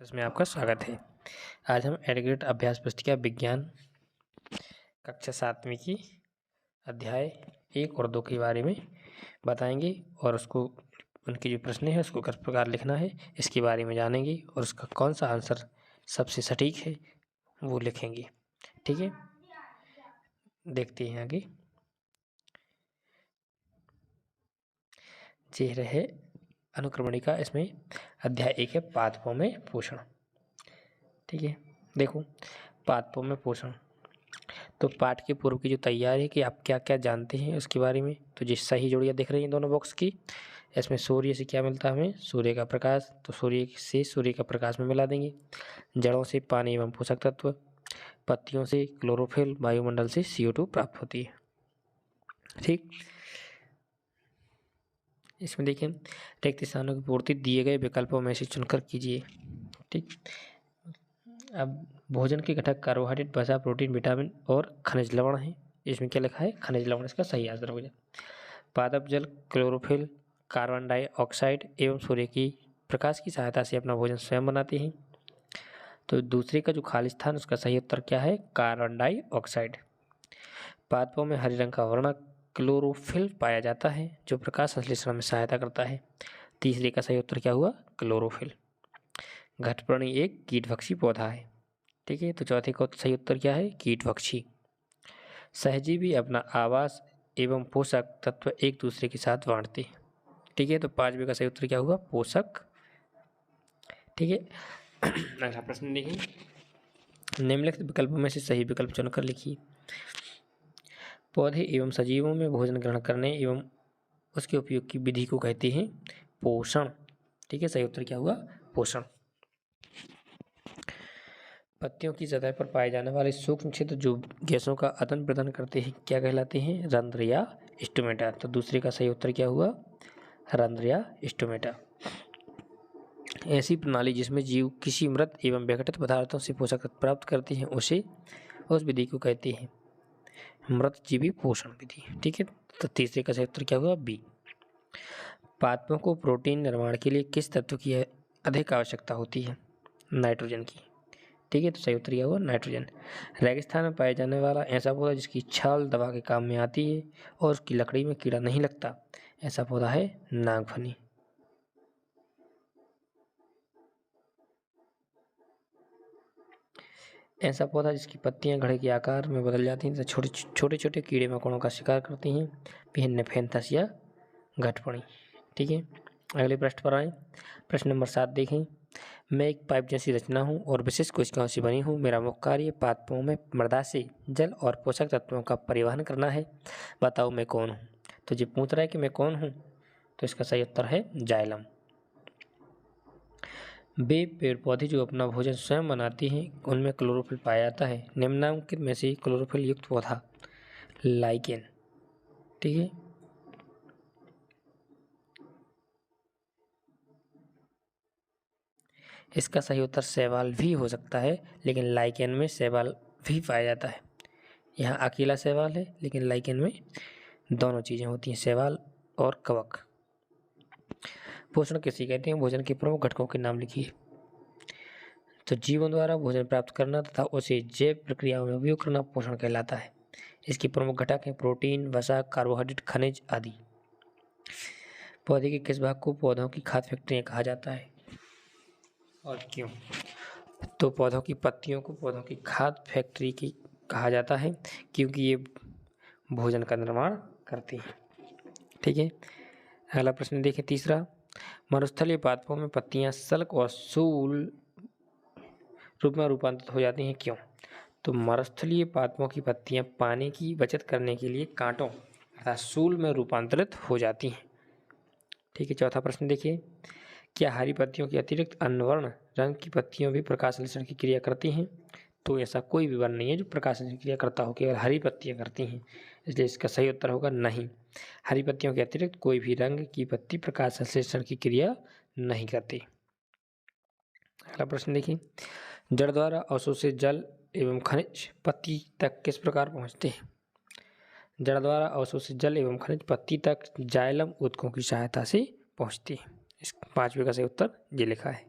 Classes में आपका स्वागत है। आज हम एडग्रेड अभ्यास पुस्तिका विज्ञान कक्षा 7वीं की अध्याय 1 और 2 के बारे में बताएंगे और उसको उनके जो प्रश्न है उसको किस प्रकार लिखना है इसके बारे में जानेंगे और उसका कौन सा आंसर सबसे सटीक है वो लिखेंगे। ठीक है, देखते हैं आगे। ये रहे अनुक्रमणिका, इसमें अध्याय 1 है पादपों में पोषण। ठीक है, देखो पादपों में पोषण, तो पाठ के पूर्व की जो तैयारी है कि आप क्या क्या जानते हैं उसके बारे में, तो जिस सही जोड़ियाँ दिख रही हैं दोनों बॉक्स की, इसमें सूर्य से क्या मिलता है हमें, सूर्य का प्रकाश, तो सूर्य से सूर्य का प्रकाश में मिला देंगे। जड़ों से पानी एवं पोषक तत्व, पत्तियों से क्लोरोफिल, वायुमंडल से CO2 प्राप्त होती है। ठीक, इसमें देखिए रिक्त स्थानों की पूर्ति दिए गए विकल्पों में से चुनकर कीजिए। ठीक, अब भोजन के घटक कार्बोहाइड्रेट, वसा, प्रोटीन, विटामिन और खनिज लवण है। इसमें क्या लिखा है, खनिज लवण इसका सही आंसर हो जाए। पादप जल, क्लोरोफिल, कार्बन डाइऑक्साइड एवं सूर्य की प्रकाश की सहायता से अपना भोजन स्वयं बनाते हैं। तो दूसरे का जो खाली स्थान उसका सही उत्तर क्या है, कार्बन डाइऑक्साइड। पादपों में हरे रंग का वर्णक क्लोरोफिल पाया जाता है जो प्रकाश संश्लेषण में सहायता करता है। तीसरे का सही उत्तर क्या हुआ, क्लोरोफिल। घटपर्णी एक कीटभक्षी पौधा है। ठीक है, तो चौथे का सही उत्तर क्या है, कीटभक्षी। सहजीवी अपना आवास एवं पोषक तत्व एक दूसरे के साथ बांटते हैं। ठीक है, तो 5वें का सही उत्तर क्या हुआ, पोषक। ठीक है, अगला प्रश्न देखिए, निम्नलिखित विकल्पों में से सही विकल्प चुनकर लिखिए। पौधे एवं सजीवों में भोजन ग्रहण करने एवं उसके उपयोग की विधि को कहते हैं पोषण। ठीक है, सही उत्तर क्या हुआ, पोषण। पत्तियों की सतह पर पाए जाने वाले सूक्ष्म छिद्र जो गैसों का आदान प्रदान करते हैं क्या कहलाते हैं, रंध्र या स्टोमेटा। तो दूसरे का सही उत्तर क्या हुआ, रंध्र या स्टोमेटा। ऐसी प्रणाली जिसमें जीव किसी मृत एवं विघटित पदार्थों से पोषक तत्व प्राप्त करते हैं उस विधि को कहते हैं मृत जीवी पोषण विधि। ठीक है, तो तीसरे का सही उत्तर क्या हुआ, बी। पादपों को प्रोटीन निर्माण के लिए किस तत्व की अधिक आवश्यकता होती है, नाइट्रोजन की। ठीक है, तो सही उत्तर क्या हुआ, नाइट्रोजन। रेगिस्तान में पाया जाने वाला ऐसा पौधा जिसकी छाल दवा के काम में आती है और उसकी लकड़ी में कीड़ा नहीं लगता, ऐसा पौधा है नागफनी। ऐसा पौधा जिसकी पत्तियां घड़े के आकार में बदल जाती हैं तो छोटे छोटे कीड़े मकोड़ों का शिकार करती हैं, पिनेफेंथस या घटपणी। ठीक है, अगले प्रश्न पर आए। प्रश्न नंबर 7 देखें। मैं एक पाइप जैसी रचना हूँ और विशेष कोशिकाओं से बनी हूँ। मेरा मुख्य कार्य पादपों में मृदा से जल और पोषक तत्वों का परिवहन करना है। बताओ मैं कौन हूँ। तो ये पूछ रहा है कि मैं कौन हूँ, तो इसका सही उत्तर है जाइलम। वे पेड़ पौधे जो अपना भोजन स्वयं बनाते हैं उनमें क्लोरोफिल पाया जाता है। निम्नलिखित में से क्लोरोफिल युक्त पौधा, लाइकेन। ठीक है, इसका सही उत्तर शैवाल भी हो सकता है, लेकिन लाइकेन में शैवाल भी पाया जाता है। यहाँ अकेला शैवाल है लेकिन लाइकेन में दोनों चीज़ें होती हैं, शैवाल और कवक। पोषण किसे कहते हैं, भोजन के प्रमुख घटकों के नाम लिखिए। तो जीवों द्वारा भोजन प्राप्त करना तथा उसे जैव प्रक्रियाओं में उपयोग करना पोषण कहलाता है। इसके प्रमुख घटक हैं प्रोटीन, वसा, कार्बोहाइड्रेट, खनिज आदि। पौधे के किस भाग को पौधों की खाद्य फैक्ट्रियाँ कहा जाता है और क्यों। तो पौधों की पत्तियों को पौधों की खाद्य फैक्ट्री की कहा जाता है क्योंकि ये भोजन का निर्माण करती हैं। ठीक है, अगला प्रश्न देखिए, तीसरा। मरुस्थलीय पादपों में पत्तियां सल्क और सूल रूप में रूपांतरित हो जाती हैं, क्यों। तो मरुस्थलीय पादपों की पत्तियां पानी की बचत करने के लिए कांटों अर्थात सूल में रूपांतरित हो जाती हैं। ठीक है, चौथा प्रश्न देखिए। क्या हरी पत्तियों के अतिरिक्त अन्य वर्ण रंग की पत्तियों भी प्रकाश संश्लेषण की क्रिया करती हैं। तो ऐसा कोई भी वर्ण नहीं है जो प्रकाश संश्लेषण की क्रिया करता हो, केवल हरी पत्तियां करती हैं, इसलिए इसका सही उत्तर होगा नहीं। हरी पत्तियों के अतिरिक्त कोई भी रंग की पत्ती प्रकाश संश्लेषण की क्रिया नहीं करती। अगला प्रश्न देखिए। जड़ द्वारा अवशोषित जल एवं खनिज पत्ती तक किस प्रकार पहुँचते हैं। जड़ द्वारा अवशोषित जल एवं खनिज पत्ती तक जाइलम ऊतकों की सहायता से पहुँचती है। इस 5वें का सही उत्तर ये लिखा है।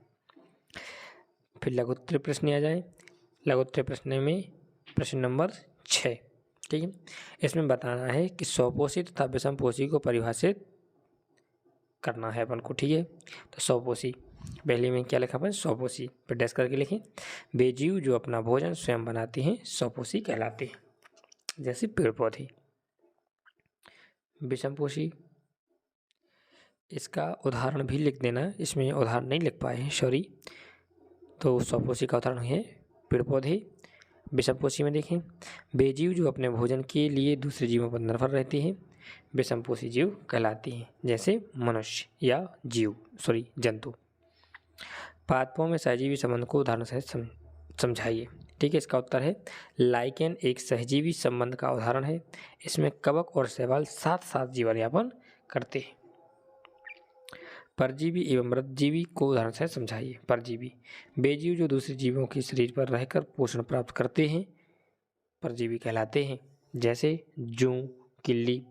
फिर लघुत्तरीय प्रश्न आ जाए। लघुत्तरीय प्रश्न में प्रश्न नंबर 6, ठीक है। इसमें बताना है कि स्वपोषी तथा विषमपोषी को परिभाषित करना है अपन को, ठीक है। तो स्वपोषी पहले में क्या लिखा अपन, स्वपोषी पर डैश करके लिखें। वे जीव जो अपना भोजन स्वयं बनाते हैं स्वपोषी कहलाते हैं, जैसे पेड़ पौधे। विषमपोषी, इसका उदाहरण भी लिख देना, इसमें उदाहरण नहीं लिख पाए हैं, सॉरी। तो स्वपोषी का उदाहरण है पेड़ पौधे। विषमपोषी में देखें, वे जीव जो अपने भोजन के लिए दूसरे जीवों पर निर्भर रहते हैं विषमपोषी जीव कहलाते हैं, जैसे मनुष्य या जंतु। पादपों में सहजीवी संबंध को उदाहरण से समझाइए, ठीक है। इसका उत्तर है लाइकेन एक सहजीवी संबंध का उदाहरण है। इसमें कवक और शैवाल साथ साथ जीवन यापन करते हैं। परजीवी एवं मृतजीवी को उदाहरण से समझाइए। परजीवी, वे जीव जो दूसरे जीवों के शरीर पर रहकर पोषण प्राप्त करते हैं परजीवी कहलाते हैं, जैसे जूं, किल्ली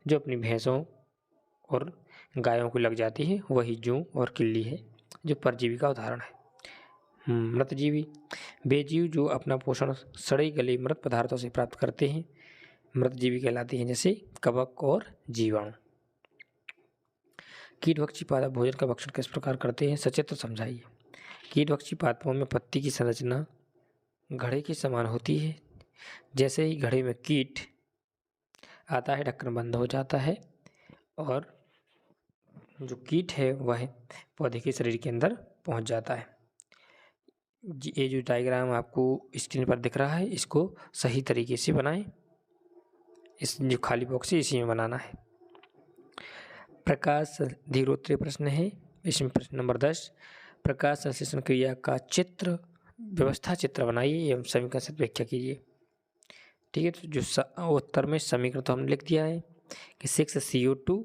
जो अपनी भैंसों और गायों को लग जाती है वही जूं और किल्ली है, जो परजीवी का उदाहरण है। मृतजीवी, वे जीव जो अपना पोषण सड़े गले मृत पदार्थों से प्राप्त करते हैं मृतजीवी कहलाते हैं, जैसे कवक और जीवाणु। कीटभक्षी पादप भोजन का भक्षण किस प्रकार करते हैं, सचित्र समझाइए। कीटभक्षी पादपों में पत्ती की संरचना घड़े के समान होती है। जैसे ही घड़े में कीट आता है ढक्कन बंद हो जाता है और जो कीट है वह पौधे के शरीर के अंदर पहुंच जाता है। ये जो डायग्राम आपको स्क्रीन पर दिख रहा है इसको सही तरीके से बनाएं। इस जो खाली बॉक्स है इसी में बनाना है। प्रकाश धीरोत्तरीय प्रश्न है। इसमें प्रश्न नंबर 10, प्रकाश संश्लेषण क्रिया का चित्र व्यवस्था चित्र बनाइए एवं समीकरण से व्याख्या कीजिए, ठीक है। तो जो उत्तर में समीकरण तो हमने लिख दिया है कि 6CO2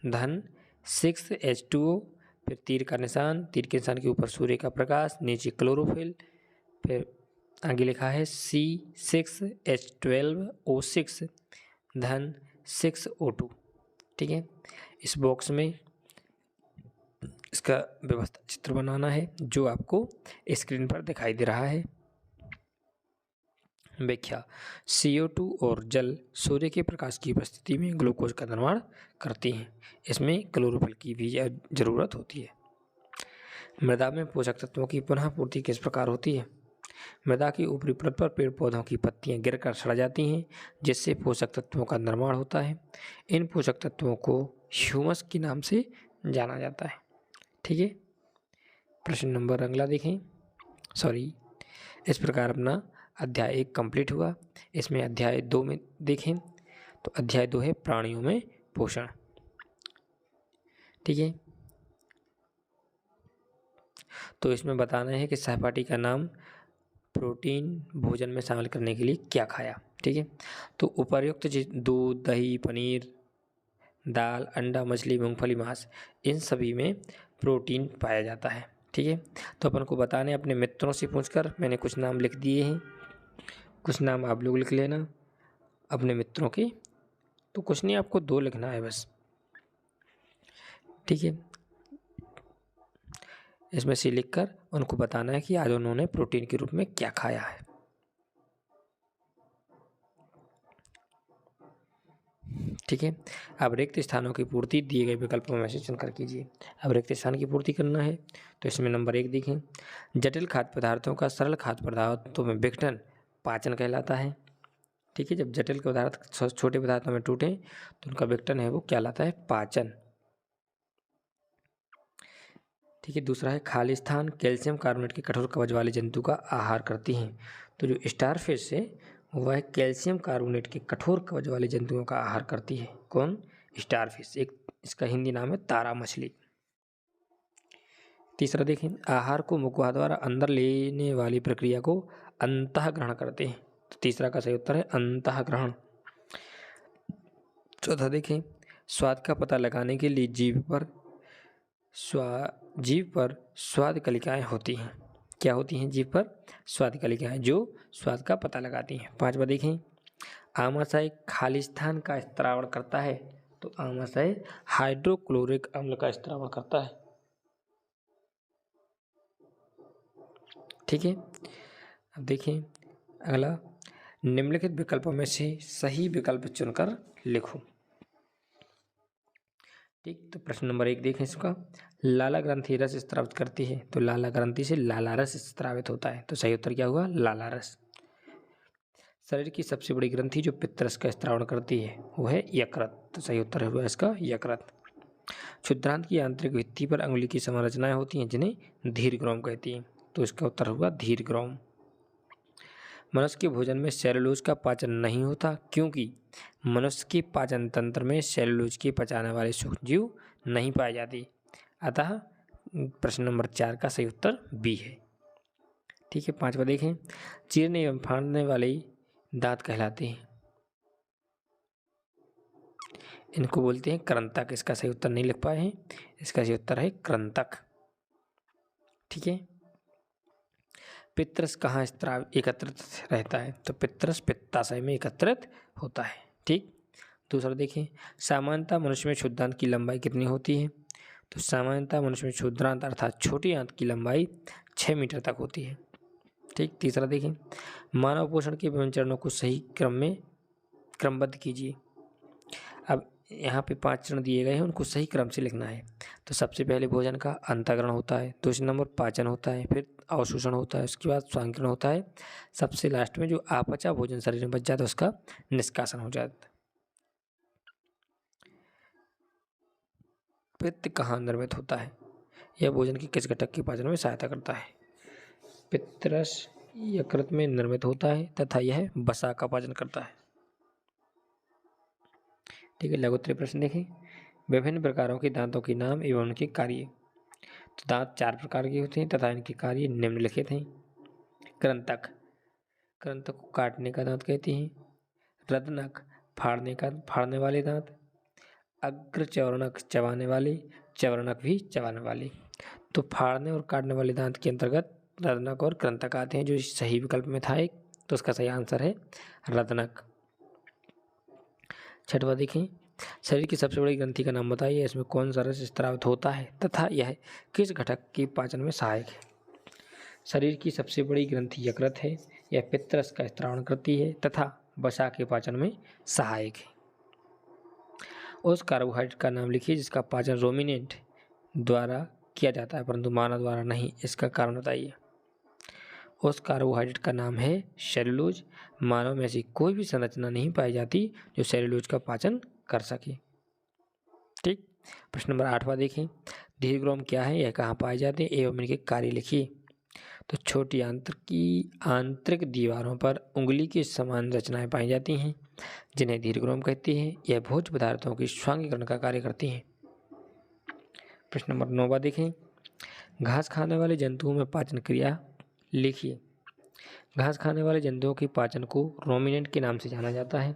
धन 6H2O, फिर तीर का निशान, तीर के निशान के ऊपर सूर्य का प्रकाश, नीचे क्लोरोफिल, फिर आगे लिखा है C6H12O6 धन 6O2, ठीक है। इस बॉक्स में इसका व्यवस्था चित्र बनाना है जो आपको स्क्रीन पर दिखाई दे रहा है। व्याख्या, CO2 और जल सूर्य के प्रकाश की उपस्थिति में ग्लूकोज का निर्माण करते हैं। इसमें क्लोरोफिल की भी जरूरत होती है। मृदा में पोषक तत्वों की पुनः पूर्ति किस प्रकार होती है। मृदा की ऊपरी परत पर पेड़ पौधों की पत्तियां गिरकर सड़ जाती हैं जिससे पोषक तत्वों का निर्माण होता है। इन पोषक तत्वों को ह्यूमस के नाम से जाना जाता है, ठीक है। प्रश्न नंबर अगला देखें, इस प्रकार अपना अध्याय 1 कंप्लीट हुआ। इसमें अध्याय 2 में देखें तो अध्याय 2 है प्राणियों में पोषण, ठीक है। तो इसमें बताना है कि सहपाठी का नाम प्रोटीन भोजन में शामिल करने के लिए क्या खाया, ठीक है। तो उपर्युक्त दूध, दही, पनीर, दाल, अंडा, मछली, मूंगफली, मांस, इन सभी में प्रोटीन पाया जाता है, ठीक है। तो अपन को बताने अपने मित्रों से पूछकर, मैंने कुछ नाम लिख दिए हैं, कुछ नाम आप लोग लिख लेना अपने मित्रों के। तो कुछ नहीं, आपको 2 लिखना है बस, ठीक है। इसमें से लिखकर उनको बताना है कि आज उन्होंने प्रोटीन के रूप में क्या खाया है, ठीक है। अब रिक्त स्थानों की पूर्ति दिए गए विकल्पों में से चुनकर कीजिए। अब रिक्त स्थान की पूर्ति करना है तो इसमें नंबर 1 देखें, जटिल खाद्य पदार्थों का सरल खाद्य पदार्थों में विघटन पाचन कहलाता है, ठीक है। जब जटिल के पदार्थ छोटे पदार्थों में टूटें तो उनका विघटन है वो कहलाता है पाचन, ठीक है। दूसरा है खाली स्थान, कैल्शियम कार्बोनेट के कठोर कवच वाले जंतु का आहार करती हैं। तो जो स्टारफिश है वह कैल्शियम कार्बोनेट के कठोर कवच वाले जंतुओं का आहार करती है। कौन? स्टारफिश। एक इसका हिंदी नाम है तारा मछली। तीसरा देखें, आहार को मुखवा द्वारा अंदर लेने वाली प्रक्रिया को अंतःग्रहण करते हैं। तो तीसरा का सही उत्तर है अंतःग्रहण। चौथा देखें, स्वाद का पता लगाने के लिए जीभ पर स्वाद कलिकाएं होती हैं। क्या होती हैं? जीभ पर स्वाद कलिकाएं जो स्वाद का पता लगाती हैं। पांचवा देखें, आमाशय खाली स्थान का स्त्रावण करता है। तो आमाशय हाइड्रोक्लोरिक अम्ल का स्त्रावण करता है। ठीक है। अब देखें अगला, निम्नलिखित विकल्पों में से सही विकल्प चुनकर लिखो। ठीक, तो प्रश्न नंबर 1 देखें इसका, लाला ग्रंथि रस स्रावित करती है, तो लाला ग्रंथि से लाला रस स्रावित होता है, तो सही उत्तर क्या हुआ, लाला रस। शरीर की सबसे बड़ी ग्रंथि जो पित्तरस का स्त्रावण करती है वो है यकृत, तो सही उत्तर हुआ इसका यकृत। क्षुद्रांत की आंतरिक भित्ति पर अंगुली की संरचनाएं होती हैं जिन्हें धीरग्रोम कहती हैं, तो इसका उत्तर हुआ धीरग्रोम। मनुष्य के भोजन में सेलुलोज का पाचन नहीं होता क्योंकि मनुष्य के पाचन तंत्र में सेलुलोज के पचाने वाले सूक्ष्मजीव नहीं पाए जाते, अतः प्रश्न नंबर 4 का सही उत्तर बी है। ठीक है, 5वां देखें, चीरने एवं फाड़ने वाले दांत कहलाते हैं, इनको बोलते हैं कृंतक। इसका सही उत्तर नहीं लिख पाए हैं, इसका सही उत्तर है कृंतक। ठीक है, पित्तरस कहाँ एकत्रित रहता है, तो पित्तरस पित्ताशय में एकत्रित होता है। ठीक, दूसरा देखें, सामान्यतः मनुष्य में क्षुद्रांत की लंबाई कितनी होती है, तो सामान्यतः मनुष्य में क्षुद्रांत अर्थात छोटी आंत की लंबाई 6 मीटर तक होती है। ठीक, तीसरा देखें, मानव पोषण के विभिन्न चरणों को सही क्रम में क्रमबद्ध कीजिए। अब यहाँ पे 5 चरण दिए गए हैं, उनको सही क्रम से लिखना है। तो सबसे पहले भोजन का अंतःग्रहण होता है, दूसरे नंबर पाचन होता है, फिर अवशोषण होता है, उसके बाद स्वांगिरण होता है, सबसे लास्ट में जो अपचा भोजन शरीर में बच जाता है उसका निष्कासन हो जाता है। पित्त कहाँ निर्मित होता है, यह भोजन के किस घटक के पाचन में सहायता करता है, पित्तरस यकृत में निर्मित होता है तथा यह वसा का पाचन करता है। ठीक है, लघुत्तरीय प्रश्न देखें, विभिन्न प्रकारों के दांतों के नाम एवं उनके कार्य। तो दांत 4 प्रकार के होते हैं तथा इनके कार्य निम्नलिखित हैं। कृंतक, कृंतक को काटने का दांत कहते हैं। रदनक, फाड़ने वाले दांत। अग्रचौर्णक, चबाने वाले। चवर्णक भी चबाने वाले। तो फाड़ने और काटने वाले दांत के अंतर्गत रदनक और कृंतक आते हैं, जो सही विकल्प में था एक, तो उसका सही आंसर है रदनक। 6वां देखें, शरीर की सबसे बड़ी ग्रंथि का नाम बताइए, इसमें कौन सा रस स्रावित होता है तथा यह किस घटक के पाचन में सहायक है। शरीर की सबसे बड़ी ग्रंथि यकृत है, यह पित्तरस का स्त्रावण करती है तथा वसा के पाचन में सहायक है। उस कार्बोहाइड्रेट का नाम लिखिए जिसका पाचन रोमिनेंट द्वारा किया जाता है परंतु मानव द्वारा नहीं, इसका कारण बताइए। उस कार्बोहाइड्रेट का नाम है सेलुलोज। मानव में ऐसी कोई भी संरचना नहीं पाई जाती जो सेलुलोज का पाचन कर सके। ठीक, प्रश्न नंबर 8वां देखें, धीरग्रोम क्या है, यह कहाँ पाए जाते हैं एवं इनके कार्य लिखिए। तो छोटी आंतरिक दीवारों पर उंगली की समान रचनाएं पाई जाती हैं जिन्हें धीरग्रोम कहते हैं, यह भोज्य पदार्थों की स्वांगीकरण का कार्य करती हैं। प्रश्न नंबर 9वां देखें, घास खाने वाले जंतुओं में पाचन क्रिया लिखिए। घास खाने वाले जंतुओं के पाचन को रोमिनेंट के नाम से जाना जाता है।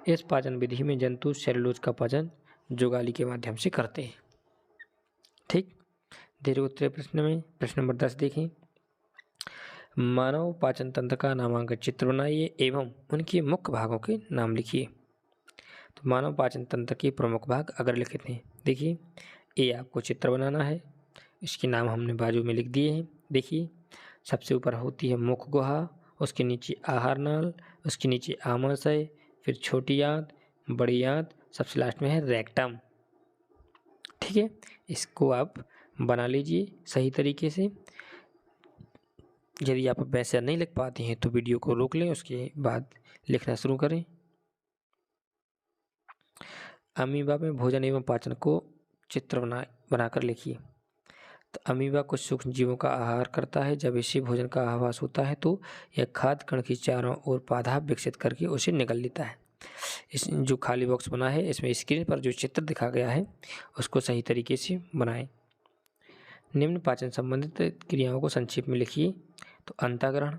इस पाचन विधि में जंतु सेलुलोज का पाचन जुगाली के माध्यम से करते हैं। ठीक, दीर्घोत्तरीय प्रश्न में प्रश्न नंबर 10 देखें, मानव पाचन तंत्र का नामांकित चित्र बनाइए एवं उनके मुख्य भागों के नाम लिखिए। तो मानव पाचन तंत्र के प्रमुख भाग अग्रलिखित हैं। देखिए, ये आपको चित्र बनाना है, इसके नाम हमने बाजू में लिख दिए हैं। देखिए, सबसे ऊपर होती है मुख गुहा, उसके नीचे आहार नाल, उसके नीचे आमाशय, फिर छोटी आंत, बड़ी आंत, सबसे लास्ट में है रेक्टम। ठीक है, इसको आप बना लीजिए सही तरीके से। यदि आप वैसे नहीं लिख पाते हैं तो वीडियो को रोक लें, उसके बाद लिखना शुरू करें। अमीबा में भोजन एवं पाचन को चित्र बनाकर लिखिए। तो अमीबा कुछ सूक्ष्म जीवों का आहार करता है, जब इसे भोजन का आभास होता है तो यह खाद्य कण की चारों ओर पादाप विकसित करके उसे निगल लेता है। इस जो खाली बॉक्स बना है इसमें स्क्रीन पर जो चित्र दिखा गया है उसको सही तरीके से बनाएं। निम्न पाचन संबंधित क्रियाओं को संक्षेप में लिखिए। तो अंतःग्रहण,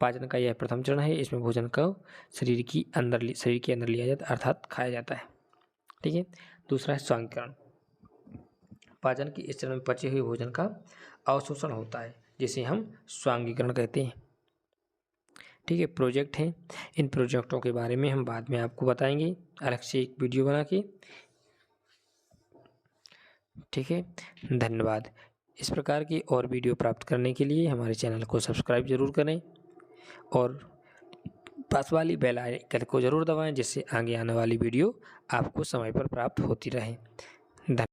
पाचन का यह प्रथम चरण है, इसमें भोजन को शरीर के अंदर लिया जाता है अर्थात खाया जाता है। ठीक है, दूसरा है स्वांगीकरण, पाचन की इस चरण में पचे हुए भोजन का अवशोषण होता है जिसे हम स्वांगीकरण कहते हैं। ठीक है, प्रोजेक्ट हैं, इन प्रोजेक्टों के बारे में हम बाद में आपको बताएंगे अलग से एक वीडियो बना के। ठीक है, धन्यवाद। इस प्रकार की और वीडियो प्राप्त करने के लिए हमारे चैनल को सब्सक्राइब ज़रूर करें और पास वाली बेल आइकन को ज़रूर दबाएं, जिससे आगे आने वाली वीडियो आपको समय पर प्राप्त होती रहे। धन्यवाद।